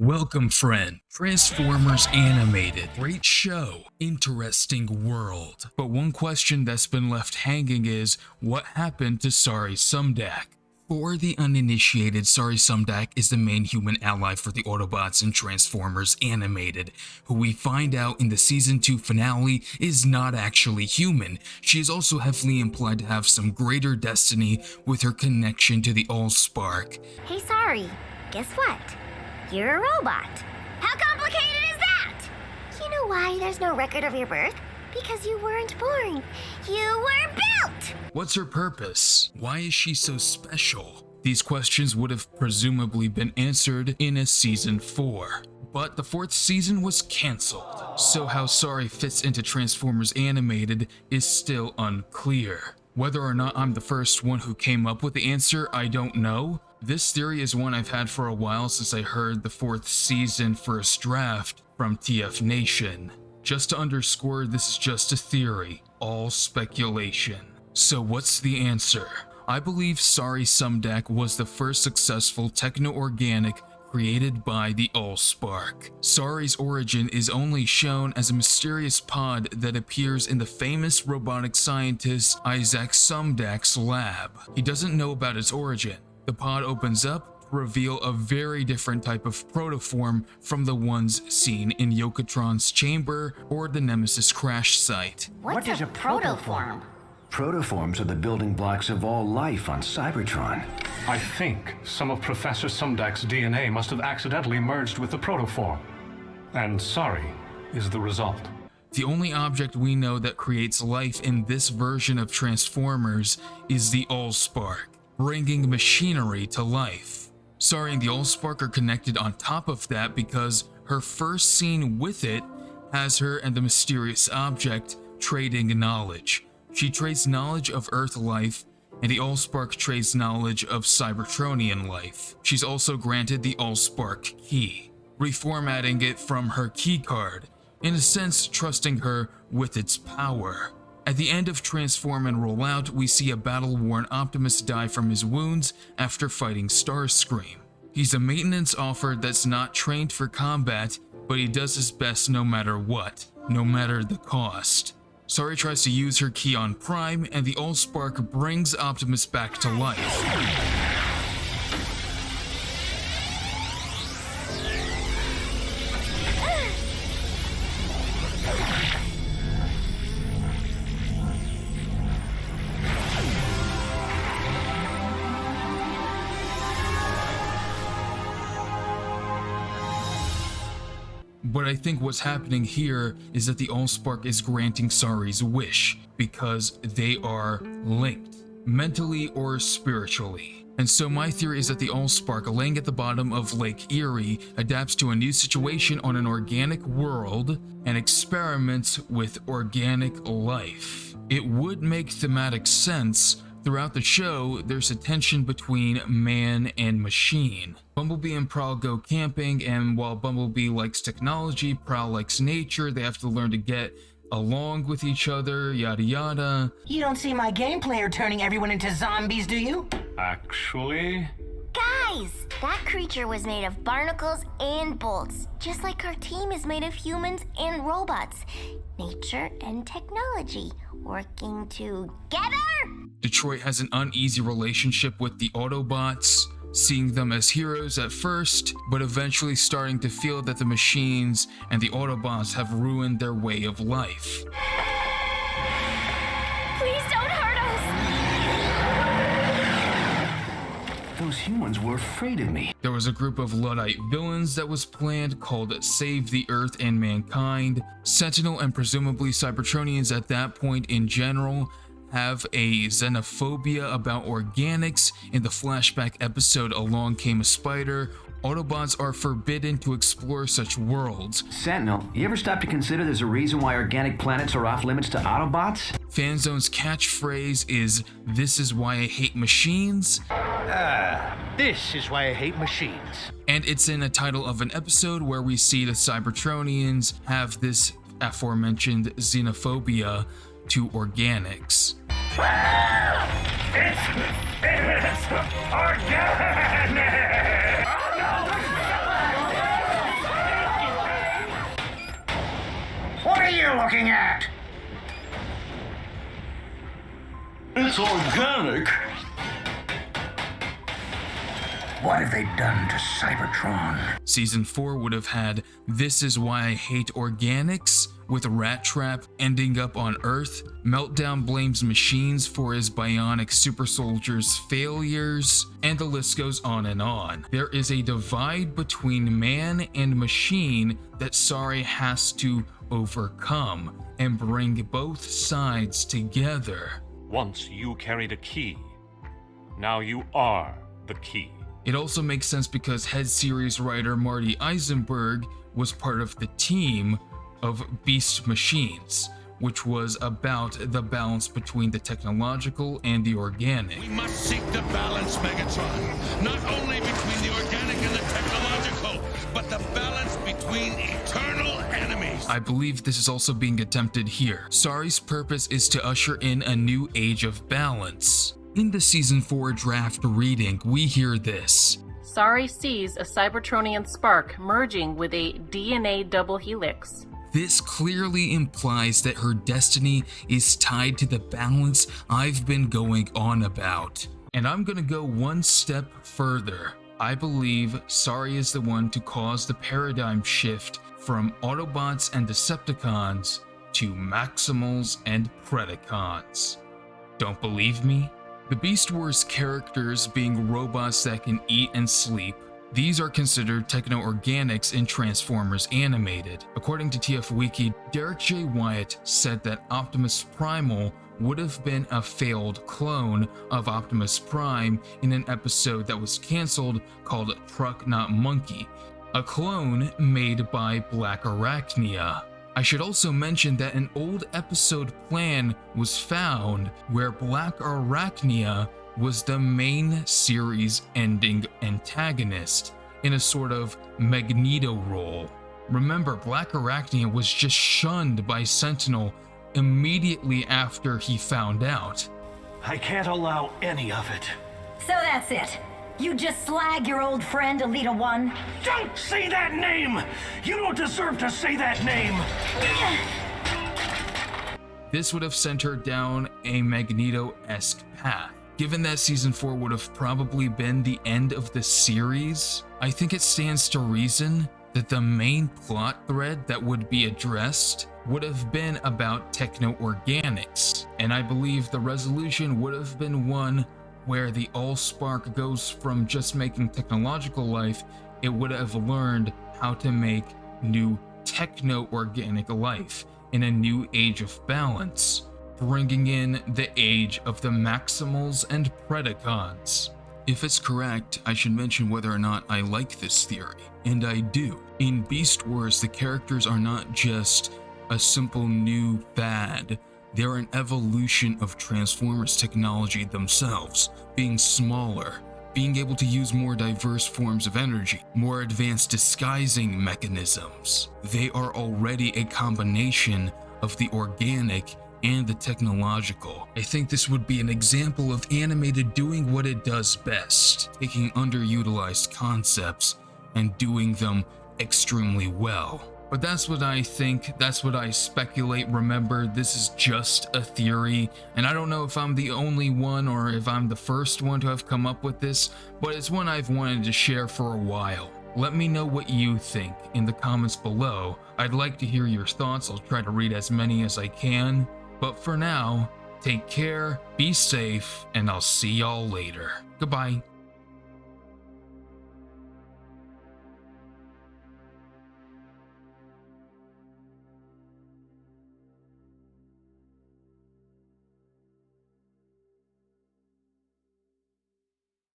Welcome, friend. Transformers Animated. Great show. Interesting world. But one question that's been left hanging is, what happened to Sari Sumdak? For the uninitiated, Sari Sumdak is the main human ally for the Autobots in Transformers Animated, who we find out in the Season 2 finale is not actually human. She is also heavily implied to have some greater destiny with her connection to the Allspark. Hey, Sari, guess what? You're a robot. How complicated is that? You know why there's no record of your birth? Because you weren't born. You were built! What's her purpose? Why is she so special? These questions would have presumably been answered in a Season 4. But the 4th season was cancelled, so how Sari fits into Transformers Animated is still unclear. Whether or not I'm the first one who came up with the answer, I don't know. This theory is one I've had for a while since I heard the 4th season first draft from TF Nation. Just to underscore, this is just a theory, all speculation. So what's the answer? I believe Sari Sumdak was the first successful techno-organic created by the Allspark. Sari's origin is only shown as a mysterious pod that appears in the famous robotic scientist Isaac Sumdak's lab. He doesn't know about its origin. The pod opens up to reveal a very different type of protoform from the ones seen in Yokotron's chamber or the Nemesis crash site. What is a protoform? Protoforms are the building blocks of all life on Cybertron. I think some of Professor Sumdak's DNA must have accidentally merged with the protoform. And Sari is the result. The only object we know that creates life in this version of Transformers is the Allspark, bringing machinery to life. Sari and the Allspark are connected on top of that because her first scene with it has her and the mysterious object trading knowledge. She trades knowledge of Earth life, and the Allspark trades knowledge of Cybertronian life. She's also granted the Allspark key, reformatting it from her key card, in a sense trusting her with its power. At the end of Transform and Rollout, we see a battle-worn Optimus die from his wounds after fighting Starscream. He's a maintenance offer that's not trained for combat, but he does his best no matter what, no matter the cost. Sari tries to use her key on Prime, and the Allspark brings Optimus back to life. But I think what's happening here is that the Allspark is granting Sari's wish, because they are linked, mentally or spiritually. And so my theory is that the Allspark, laying at the bottom of Lake Erie, adapts to a new situation on an organic world and experiments with organic life. It would make thematic sense. Throughout the show, there's a tension between man and machine. Bumblebee and Prowl go camping, and while Bumblebee likes technology, Prowl likes nature. They have to learn to get along with each other, yada yada. You don't see my game player turning everyone into zombies, do you? Actually... Guys, that creature was made of barnacles and bolts, just like our team is made of humans and robots. Nature and technology working together? Detroit has an uneasy relationship with the Autobots, seeing them as heroes at first, but eventually starting to feel that the machines and the Autobots have ruined their way of life. Please don't hurt us! Those humans were afraid of me. There was a group of Luddite villains that was planned called Save the Earth and Mankind. Sentinel and presumably Cybertronians at that point in general have a xenophobia about organics. In the flashback episode Along Came a Spider, Autobots are forbidden to explore such worlds. Sentinel, you ever stop to consider there's a reason why organic planets are off limits to Autobots? Fanzone's catchphrase is, "This is why I hate machines." This is why I hate machines. And it's in a title of an episode where we see the Cybertronians have this aforementioned xenophobia to organics. It's organic! looking at? It's organic. What have they done to Cybertron? Season 4 would have had This Is Why I Hate Organics, with Rat Trap ending up on Earth. Meltdown blames machines for his bionic super soldiers' failures, and the list goes on and on. There is a divide between man and machine that Sari has to overcome and bring both sides together. Once you carried a key. Now you are the key. It also makes sense because head series writer Marty Eisenberg was part of the team of Beast Machines, which was about the balance between the technological and the organic. We must seek the balance, Megatron. Not only between the organic and the technological, but the balance between eternal enemies. I believe this is also being attempted here. Sari's purpose is to usher in a new age of balance. In the Season 4 draft reading, we hear this. Sari sees a Cybertronian spark merging with a DNA double helix. This clearly implies that her destiny is tied to the balance I've been going on about. And I'm gonna go one step further. I believe Sari is the one to cause the paradigm shift from Autobots and Decepticons to Maximals and Predacons. Don't believe me? The Beast Wars characters being robots that can eat and sleep, these are considered techno-organics in Transformers Animated. According to TF Wiki, Derek J. Wyatt said that Optimus Primal would have been a failed clone of Optimus Prime in an episode that was cancelled called Truck Not Monkey, a clone made by Black Arachnia. I should also mention that an old episode plan was found where Black Arachnia was the main series ending antagonist in a sort of Magneto role. Remember, Black Arachnia was just shunned by Sentinel immediately after he found out. I can't allow any of it. So that's it. You just slag your old friend, Elita One? Don't say that name! You don't deserve to say that name! This would have sent her down a Magneto-esque path. Given that Season 4 would have probably been the end of the series, I think it stands to reason that the main plot thread that would be addressed would have been about techno-organics, and I believe the resolution would have been one where the Allspark goes from just making technological life, it would have learned how to make new techno-organic life in a new age of balance, bringing in the age of the Maximals and Predacons. If it's correct, I should mention whether or not I like this theory, and I do. In Beast Wars, the characters are not just a simple new fad, they're an evolution of Transformers technology themselves, being smaller, being able to use more diverse forms of energy, more advanced disguising mechanisms. They are already a combination of the organic and the technological. I think this would be an example of animated doing what it does best, taking underutilized concepts and doing them extremely well. But that's what I think, that's what I speculate. Remember, this is just a theory, and I don't know if I'm the only one or if I'm the first one to have come up with this, but it's one I've wanted to share for a while. Let me know what you think in the comments below. I'd like to hear your thoughts. I'll try to read as many as I can. But for now, take care, be safe, and I'll see y'all later. Goodbye.